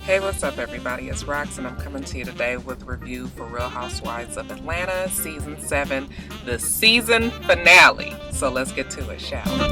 Hey, what's up, everybody? It's Rox, and I'm coming to you today with a review for Real Housewives of Atlanta, Season 7, the season finale. So let's get to it, shall we?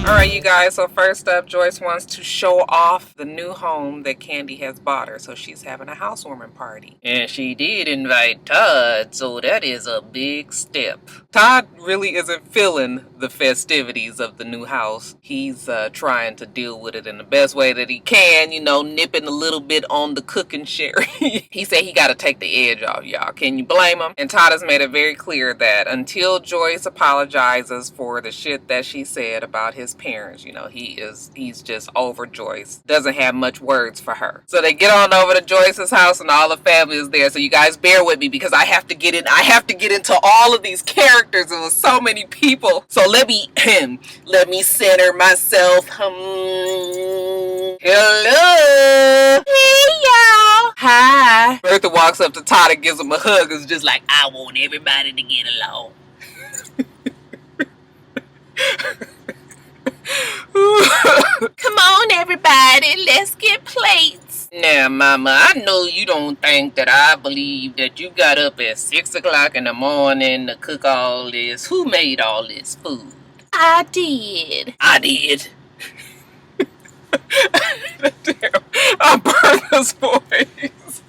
Alright, you guys, so first up, Joyce wants to show off the new home that Kandi has bought her, so she's having a housewarming party. And she did invite Todd, so that is a big step. Todd really isn't feeling the festivities of the new house. He's trying to deal with it in the best way that he can, nipping a little bit on the cooking sherry. He said he got to take the edge off, y'all. Can you blame him? And Todd has made it very clear that until Joyce apologizes for the shit that she said about his parents, he's just over Joyce. Doesn't have much words for her. So they get on over to Joyce's house and all the family is there. So you guys bear with me because I have to get into all of these characters. There was so many people. So let me center myself. Hello. Hey y'all. Hi. Bertha walks up to Todd and gives him a hug. It's just like, I want everybody to get along. Come on, everybody, let's get plates. Now, Mama, I know you don't think that I believe that you got up at 6 o'clock in the morning to cook all this. Who made all this food? I did. I did. Damn, I'm Bertha's voice.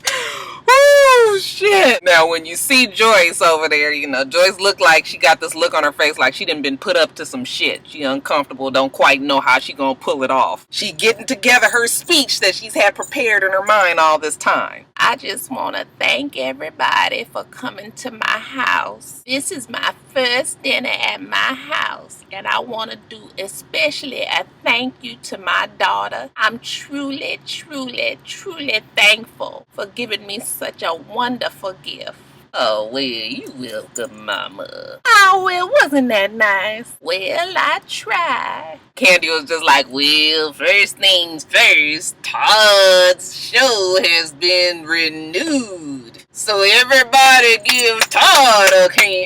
Oh shit. Now when you see Joyce over there, Joyce looked like she got this look on her face like she done been put up to some shit. She uncomfortable, don't quite know how she gonna pull it off. She getting together her speech that she's had prepared in her mind all this time. I just want to thank everybody for coming to my house. This is my first dinner at my house, and I want to do especially a thank you to my daughter. I'm truly, truly, truly thankful for giving me such a wonderful gift. Oh, well, you welcome, Mama. Oh, well, wasn't that nice? Well, I tried. Kandi was just like, well, first things first, Todd's show has been renewed. So everybody give Todd a can.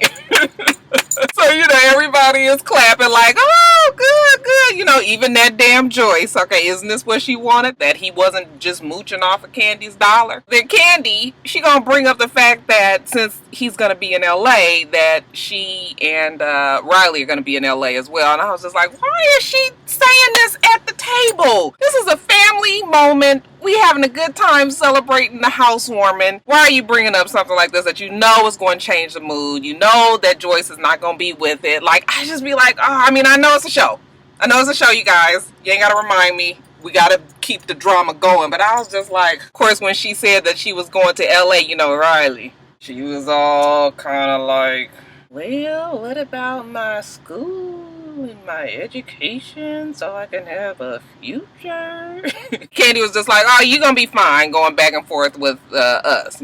So, everybody is clapping like, oh, good, good. Even that damn Joyce. Okay, isn't this what she wanted? That he wasn't just mooching off of Kandi's dollar? Then Kandi, she gonna bring up the fact that since he's gonna be in LA, that she and Riley are gonna be in LA as well. And I was just like, why is she saying this at the table? This is a family moment. We having a good time celebrating the housewarming. Why are you bringing up something like this that you know is going to change the mood? You know that Joyce is not going to be with it. Like, I just be like, I know it's a show. I know it's a show, you guys. You ain't got to remind me. We got to keep the drama going. But I was just like, of course, when she said that she was going to LA, Riley, she was all kind of like, well, what about my school and my education so I can have a future? Kandi was just like, oh, you're going to be fine going back and forth with us,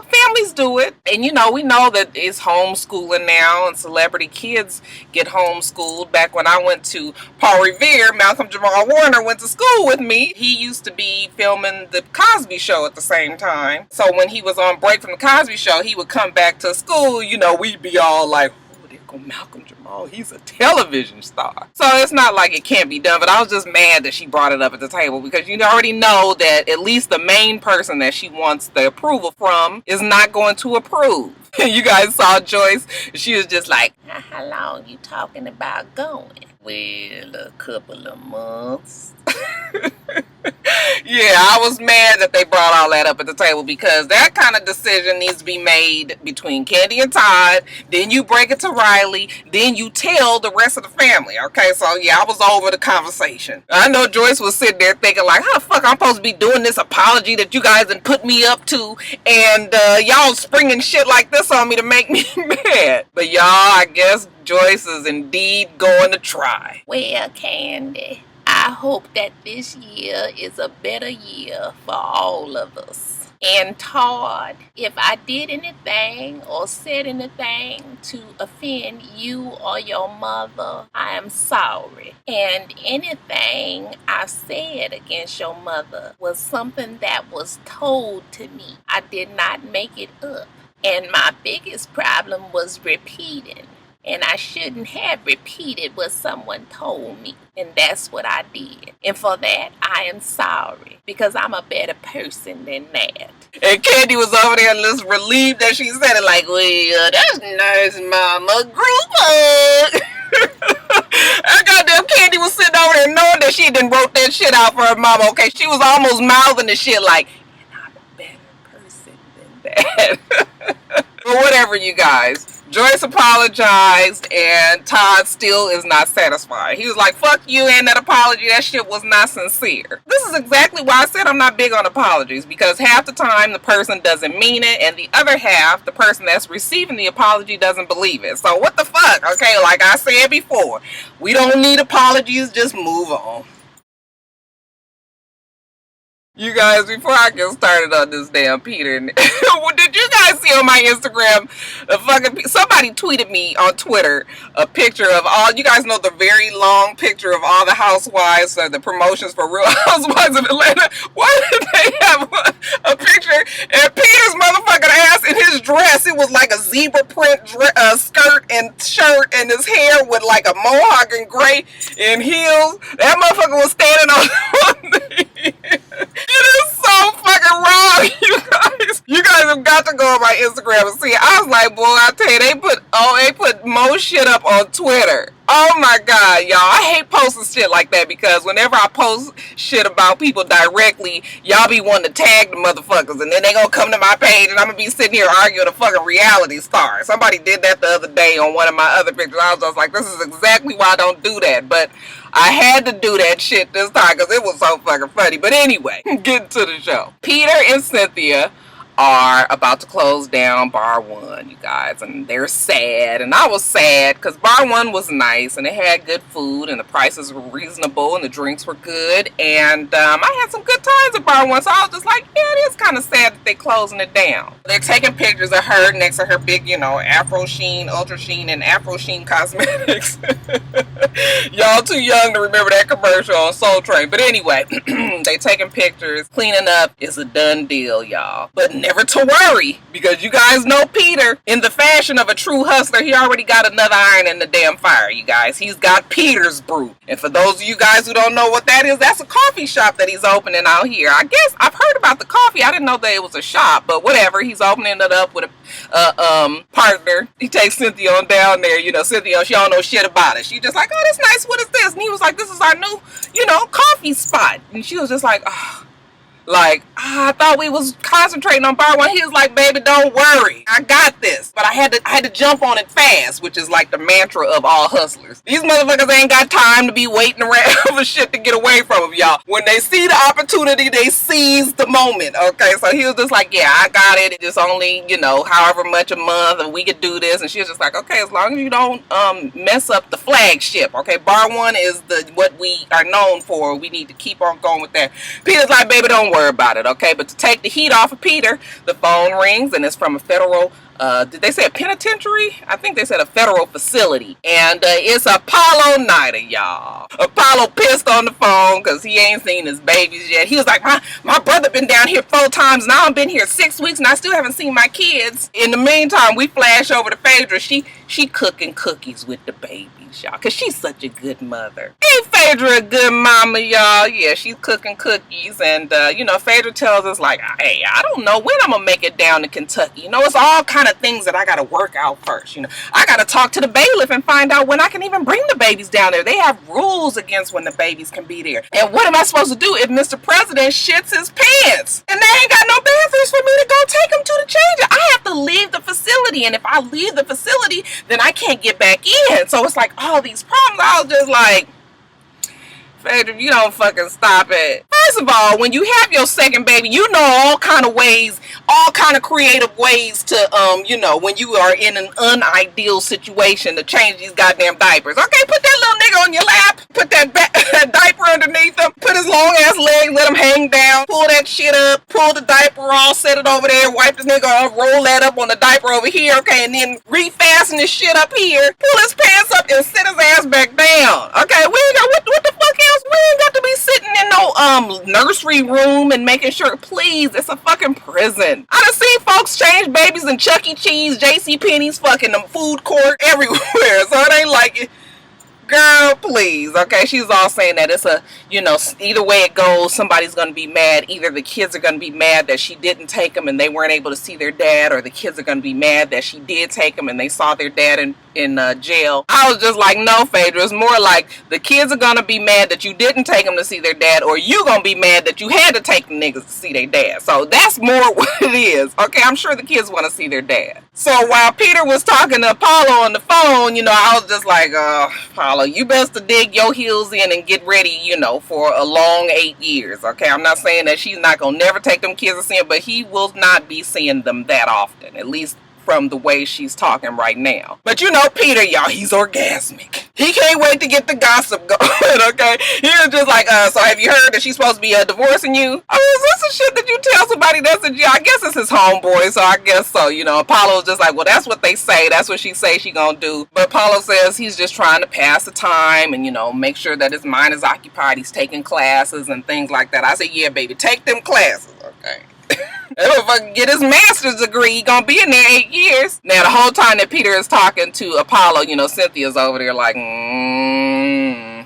families do it. And, we know that it's homeschooling now and celebrity kids get homeschooled. Back when I went to Paul Revere, Malcolm Jamal Warner went to school with me. He used to be filming the Cosby Show at the same time. So when he was on break from the Cosby Show, he would come back to school, we'd be all like, oh, there go Malcolm Jamal. He's a television star. So it's not like it can't be done, but I was just mad that she brought it up at the table because you already know that at least the main person that she wants the approval from is not going to approve. You guys saw Joyce. She was just like, how long you talking about going? Well, a couple of months. Yeah, I was mad that they brought all that up at the table because that kind of decision needs to be made between Kandi and Todd. Then you break it to Riley. Then you tell the rest of the family. Okay, so yeah, I was over the conversation. I know Joyce was sitting there thinking like, how the fuck I'm supposed to be doing this apology that you guys done put me up to, and y'all springing shit like this on me to make me mad. But y'all, I guess Joyce is indeed going to try. Well, Kandi, I hope that this year is a better year for all of us. And Todd, if I did anything or said anything to offend you or your mother, I am sorry. And anything I said against your mother was something that was told to me. I did not make it up. And my biggest problem was repeating. and I shouldn't have repeated what someone told me. And that's what I did. And for that, I am sorry, because I'm a better person than that. And Kandi was over there just relieved that she said it, like, well, that's nice, mama. Group hug. I goddamn Kandi was sitting over there knowing that she done wrote that shit out for her mama, okay? She was almost mouthing the shit like, and I'm a better person than that. But whatever, you guys. Joyce apologized, and Todd still is not satisfied. He was like, fuck you and that apology. That shit was not sincere. This is exactly why I said I'm not big on apologies, because half the time the person doesn't mean it, and the other half, the person that's receiving the apology doesn't believe it. So what the fuck? Okay, like I said before, we don't need apologies, just move on. You guys, before I get started on this damn Peter, did you guys see on my Instagram, somebody tweeted me on Twitter a picture of all, you guys know the very long picture of all the housewives, the promotions for Real Housewives of Atlanta. Why did they have a picture and Peter's motherfucking ass in his dress? It was like a zebra print skirt and shirt, and his hair with like a mohawk and gray and heels. That motherfucker was standing on the it is so fucking wrong, you guys. You guys have got to go on my Instagram and see it. I was like, boy, I tell you, they put more shit up on Twitter. Oh my god, y'all. I hate posting shit like that, because whenever I post shit about people directly, y'all be wanting to tag the motherfuckers, and then they gonna come to my page and I'm gonna be sitting here arguing a fucking reality star. Somebody did that the other day on one of my other pictures. I was just like, this is exactly why I don't do that. But I had to do that shit this time because it was so fucking funny. But anyway, getting to the show. Peter and Cynthia are about to close down Bar 1, you guys, and they're sad, and I was sad because Bar 1 was nice and it had good food and the prices were reasonable and the drinks were good, and I had some good times at Bar 1, so I was just like, yeah, it is kind of sad that they're closing it down. They're taking pictures of her next to her big, Afro Sheen, Ultra Sheen, and Afro Sheen cosmetics. Y'all too young to remember that commercial on Soul Train, but anyway, they taking pictures. Cleaning up is a done deal, y'all, but never to worry, because you guys know Peter, in the fashion of a true hustler, he already got another iron in the damn fire, you guys. He's got Peter's Brew. And for those of you guys who don't know what that is, that's a coffee shop that he's opening out here. I guess I've heard about the coffee. I didn't know that it was a shop, but whatever. He's opening it up with a partner. He takes Cynthia on down there. Cynthia, she don't know shit about it. She just like, oh, that's nice. What is this? And he was like, this is our new, coffee spot. And she was just like, oh. I thought we was concentrating on Bar 1. He was like, baby, don't worry. I got this. But I had to jump on it fast, which is like the mantra of all hustlers. These motherfuckers ain't got time to be waiting around for shit to get away from them, y'all. When they see the opportunity, they seize the moment, okay? So he was just like, yeah, I got it. It's just only, however much a month, and we could do this. And she was just like, okay, as long as you don't mess up the flagship, okay? Bar 1 is what we are known for. We need to keep on going with that. Peter's like, baby, don't worry about it, okay? But to take the heat off of Peter, the phone rings, and it's from a federal, did they say a penitentiary? I think they said a federal facility. And it's Apollo Nighter, y'all. Apollo pissed on the phone because he ain't seen his babies yet. He was like, my brother been down here 4 times, now I've been here 6 weeks, and I still haven't seen my kids. In the meantime, we flash over to Phaedra. She cooking cookies with the babies, y'all, because she's such a good mother. Ain't Phaedra a good mama, y'all? Yeah, she's cooking cookies, and, Phaedra tells us, like, hey, I don't know when I'm gonna make it down to Kentucky. It's all kind of things that I gotta work out first, I gotta talk to the bailiff and find out when I can even bring the babies down there. They have rules against when the babies can be there. And what am I supposed to do if Mr. President shits his pants? And they ain't got no bathrooms for me to go take him to change it. I have to leave the facility, and if I leave the facility, then I can't get back in. So it's like all these problems. I was just like, Phaedra, if you don't fucking stop it. First of all, when you have your second baby, all kind of ways, all kind of creative ways to, when you are in an unideal situation to change these goddamn diapers. Okay, put that little nigga on your lap, put that diaper underneath him, put his long ass legs, let him hang down, pull that shit up, pull the diaper off, set it over there, wipe this nigga off, roll that up on the diaper over here, okay, and then refasten his shit up here, pull his pants up and sit his ass back down. Okay, we ain't got, what the fuck else? We ain't got to be sitting in no nursery room and making sure, please, it's a fucking prison. I done seen folks change babies in Chuck E. Cheese, J.C. Penney's, fucking the food court, everywhere. So it ain't like it. Girl, please. Okay, she's all saying that it's a, either way it goes, somebody's going to be mad. Either the kids are going to be mad that she didn't take them and they weren't able to see their dad, or the kids are going to be mad that she did take them and they saw their dad in jail. I was just like, no, Phaedra, it's more like the kids are going to be mad that you didn't take them to see their dad, or you going to be mad that you had to take the niggas to see their dad. So that's more what it is. Okay, I'm sure the kids want to see their dad. So while Peter was talking to Apollo on the phone, I was just like, Apollo, you best to dig your heels in and get ready, for a long 8 years. Okay, I'm not saying that she's not going to never take them kids to see him, but he will not be seeing them that often, at least from the way she's talking right now. But Peter, y'all, he's orgasmic. He can't wait to get the gossip going, okay? He was just like, so have you heard that she's supposed to be divorcing you? Oh, is this the shit that you tell somebody that's in jail? I guess it's his homeboy, so I guess so. Apollo was just like, well, that's what they say. That's what she say she gonna do. But Apollo says he's just trying to pass the time and, make sure that his mind is occupied. He's taking classes and things like that. I said, yeah, baby, take them classes, okay? That motherfucker get his master's degree, he gonna be in there 8 years. Now, the whole time that Peter is talking to Apollo, Cynthia's over there like, I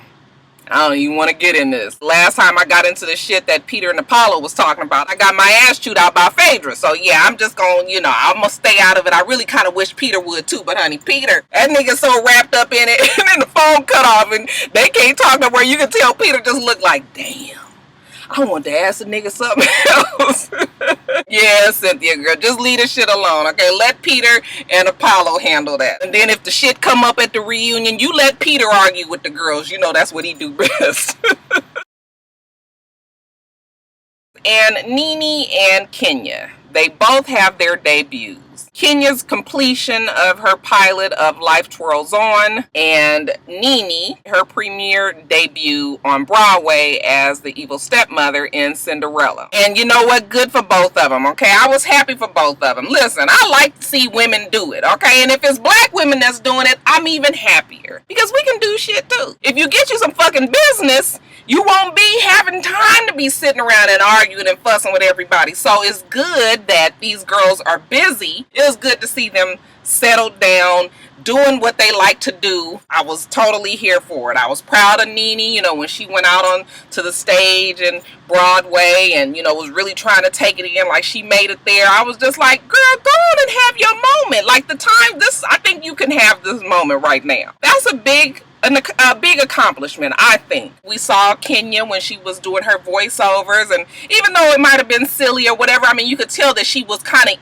don't even want to get in this. Last time I got into the shit that Peter and Apollo was talking about, I got my ass chewed out by Phaedra. So yeah, I'm just gonna, I'm gonna stay out of it. I really kind of wish Peter would too, but honey, Peter, that nigga's so wrapped up in it, and then the phone cut off, and they can't talk nowhere. You can tell Peter just looked like, damn, I want to ask the nigga something else. Yeah, Cynthia, girl, just leave this shit alone, okay? Let Peter and Apollo handle that. And then if the shit come up at the reunion, you let Peter argue with the girls. That's what he do best. And Nene and Kenya, they both have their debuts. Kenya's completion of her pilot of Life Twirls On, and Nene, her premiere debut on Broadway as the evil stepmother in Cinderella. And you know what? Good for both of them, okay? I was happy for both of them. Listen, I like to see women do it, okay? And if it's black women that's doing it, I'm even happier. Because we can do shit too. If you get you some fucking business, you won't be having time to be sitting around and arguing and fussing with everybody. So it's good that these girls are busy. It was good to see them settled down, doing what they like to do. I was totally here for it. I was proud of Nene, when she went out on to the stage and Broadway and, was really trying to take it in, like she made it there. I was just like, girl, go on and have your moment. Like I think you can have this moment right now. That's a big accomplishment, I think. We saw Kenya when she was doing her voiceovers, and even though it might have been silly or whatever, I mean, you could tell that she was kind of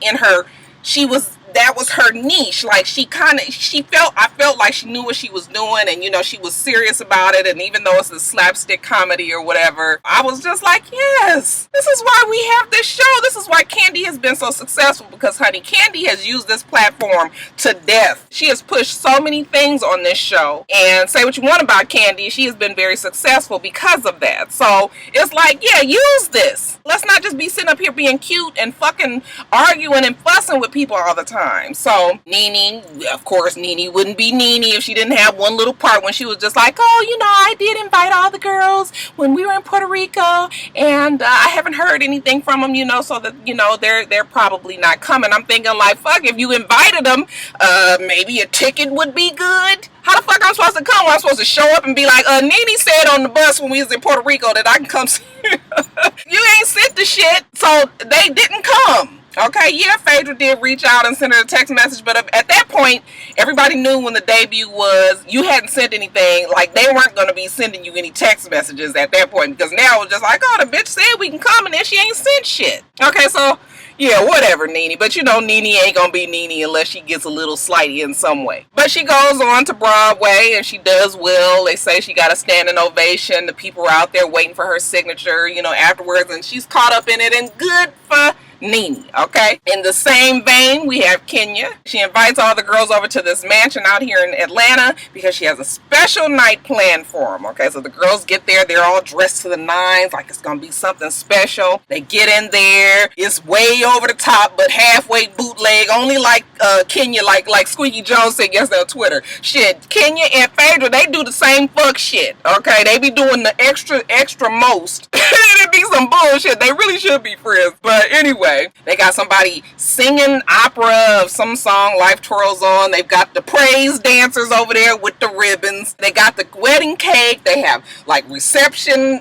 that was her niche. Like I felt like she knew what she was doing, and she was serious about it. And even though it's a slapstick comedy or whatever, I was just like, yes, this is why we have this show. This is why Kandi has been so successful, because honey, Kandi has used this platform to death. She has pushed so many things on this show, and say what you want about Kandi, she has been very successful because of that. So it's like, yeah, use this. Let's not just be sitting up here being cute and fucking arguing and fussing with people all the time. So Nene, of course, Nene wouldn't be Nene if she didn't have one little part when she was just like, oh, I did invite all the girls when we were in Puerto Rico, and I haven't heard anything from them, so that, they're probably not coming. I'm thinking like, fuck, if you invited them, maybe a ticket would be good. How the fuck I'm supposed to come? I'm supposed to show up and be like, Nene said on the bus when we was in Puerto Rico that I can come see you. You ain't sent the shit, so they didn't come. Okay, yeah, Phaedra did reach out and send her a text message, but at that point, everybody knew when the debut was, you hadn't sent anything, like they weren't going to be sending you any text messages at that point, because now it was just like, oh, the bitch said we can come, and then she ain't sent shit. Okay, so, yeah, whatever, Nene, but Nene ain't going to be Nene unless she gets a little slighty in some way. But she goes on to Broadway, and she does well. They say she got a standing ovation. The people are out there waiting for her signature, afterwards, and she's caught up in it, and good for Nene, okay? In the same vein, we have Kenya. She invites all the girls over to this mansion out here in Atlanta because she has a special night planned for them, okay? So the girls get there, they're all dressed to the nines, like it's gonna be something special. They get in there, it's way over the top, but halfway bootleg, only like Kenya, like Squeaky Jones said yesterday on Twitter. Shit, Kenya and Phaedra, they do the same fuck shit, okay? They be doing the extra most. It be some bullshit. They really should be friends. But anyway, they got somebody singing opera of some song, Life Twirls On. They've got the praise dancers over there with the ribbons. They got the wedding cake. They have like reception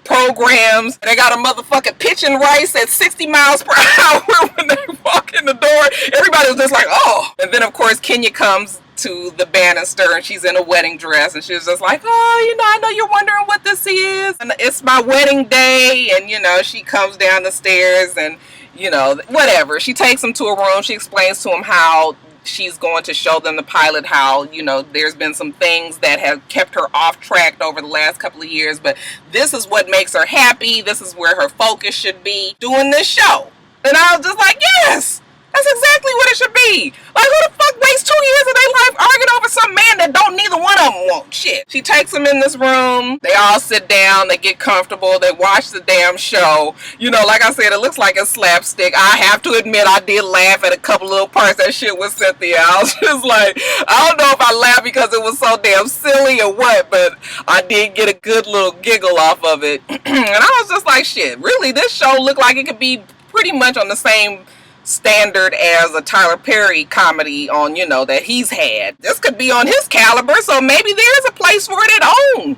programs. They got a motherfucking pitching rice at 60 miles per hour when they walk in the door. Everybody was just like, oh. And then of course Kenya comes to the banister and she's in a wedding dress and she was just like, oh, you know, I know you're wondering what this is, and it's my wedding day. And you know, she comes down the stairs and you know, whatever, she takes him to a room. She explains to him how she's going to show them the pilot, how, you know, there's been some things that have kept her off track over the last couple of years, but this is what makes her happy. This is where her focus should be, doing this show. And I was just like, yes, that's exactly what it should be. Like, who the fuck wastes 2 years of their life arguing over some man that don't neither one of them want? Shit. She takes them in this room. They all sit down. They get comfortable. They watch the damn show. You know, like I said, it looks like a slapstick. I have to admit, I did laugh at a couple little parts that shit with Cynthia. I was just like, I don't know if I laughed because it was so damn silly or what, but I did get a good little giggle off of it. And I was just like, shit, really? This show looked like it could be pretty much on the same standard as a Tyler Perry comedy on, you know, that he's had. This could be on his caliber, so maybe there's a place for it at home.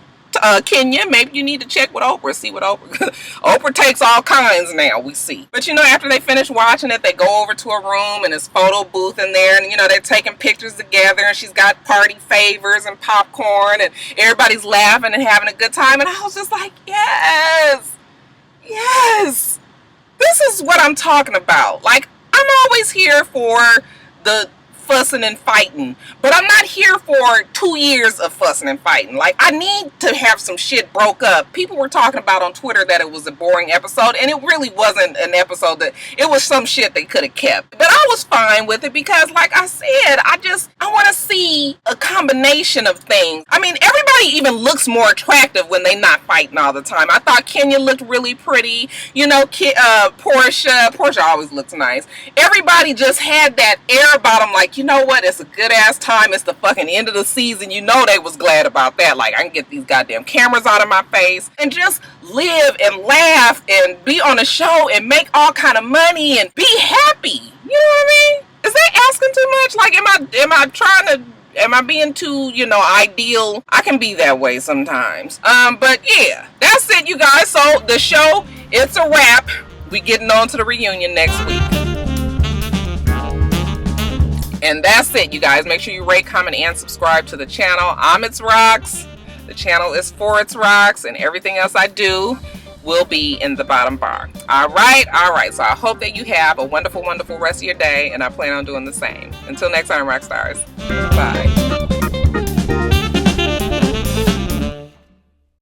Kenya, maybe you need to check with Oprah, see what Oprah Oprah takes all kinds now, we see. But you know, after they finish watching it, they go over to a room and there's photo booth in there, and you know, they're taking pictures together, and she's got party favors and popcorn, and everybody's laughing and having a good time. And I was just like, yes, yes, this is what I'm talking about. Like, I'm always here for the fussing and fighting, but I'm not here for 2 years of fussing and fighting. Like, I need to have some shit broke up. People were talking about on Twitter that it was a boring episode, and it really wasn't an episode. That it was some shit they could have kept. But I was fine with it because, like I said, I want to see a combination of things. I mean, everybody even looks more attractive when they not fighting all the time. I thought Kenya looked really pretty. You know, Portia always looks nice. Everybody just had that air about them, like, you know what, it's a good ass time, it's the fucking end of the season. You know, they was glad about that. Like, I can get these goddamn cameras out of my face and just live and laugh and be on a show and make all kind of money and be happy. You know what I mean? Is that asking too much? Like, am I being too, you know, ideal? I can be that way sometimes. But yeah, that's it, you guys. So the show, it's a wrap. We getting on to the reunion next week. And that's it, you guys. Make sure you rate, comment, and subscribe to the channel. I'm itsrox. The channel is for itsrox, and everything else I do will be in the bottom bar. All right. So I hope that you have a wonderful, wonderful rest of your day, and I plan on doing the same. Until next time, Roxstars. Bye.